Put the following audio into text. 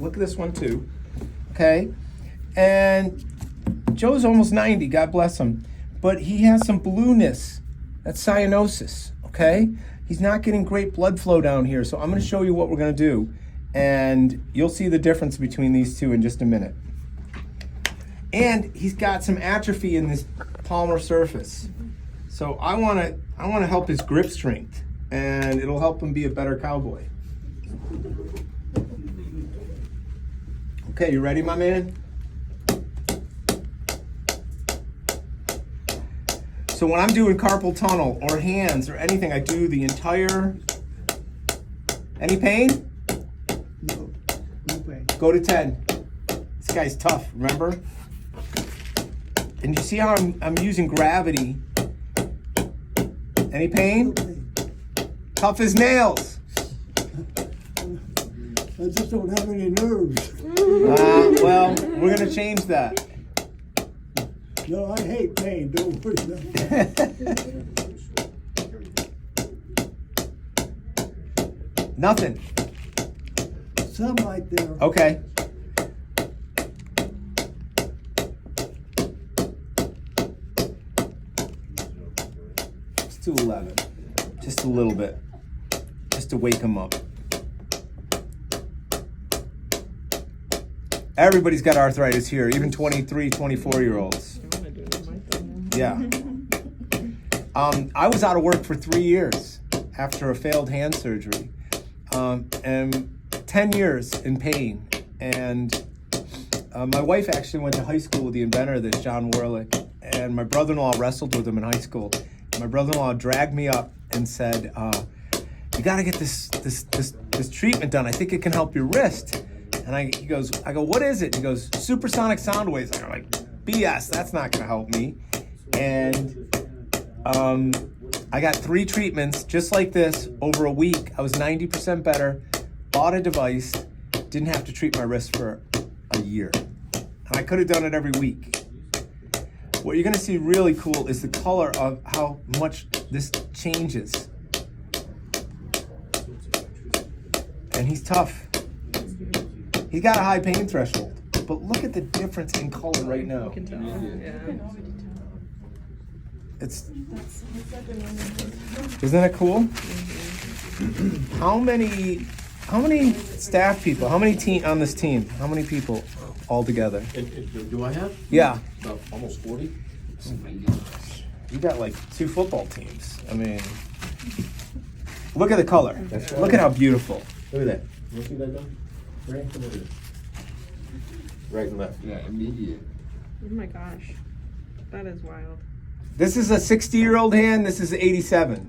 Look at this one too. Okay, and Joe's almost 90. God bless him, but he has some blueness. That's cyanosis. Okay, he's not getting great blood flow down here. So I'm going to show you what we're going to do, and you'll see the difference between these two in just a minute. And he's got some atrophy in this palmar surface. So I want to help his grip strength, and it'll help him be a better cowboy. Okay, you ready, my man? So when I'm doing carpal tunnel or hands or anything, I do the entire. Any pain? No, no pain. Go to 10. This guy's tough, remember? And you see how I'm using gravity. Any pain? No pain. Tough as nails. I just don't have any nerves. Well, we're gonna change that. No, I hate pain. Don't worry about that. Nothing. Some right there. Okay. Let's do 11. Just a little bit. Just to wake him up. Everybody's got arthritis here, even 23, 24-year-olds. Yeah. I was out of work for 3 years after a failed hand surgery, and 10 years in pain. And my wife actually went to high school with the inventor of this, John Werlich, and my brother-in-law wrestled with him in high school. My brother-in-law dragged me up and said, "You got to get this treatment done. I think it can help your wrist." And I go, "What is it?" He goes, "Supersonic sound waves." I'm like, "BS, that's not gonna help me." And I got 3 treatments just like this over a week. I was 90% better, bought a device, didn't have to treat my wrist for a year. And I could have done it every week. What you're gonna see really cool is the color of how much this changes. And he's tough. He's got a high pain threshold, but look at the difference in color right now. You can tell. Yeah. It's, isn't it cool? How many staff people? How many team on this team? How many people all together? Do I have? Yeah, About almost 40. you got like 2 football teams. I mean, look at the color. Look at how beautiful. Look at that. You see that done? Right and left. Yeah, immediate. Oh my gosh. That is wild. This is a 60-year-old hand. This is 87.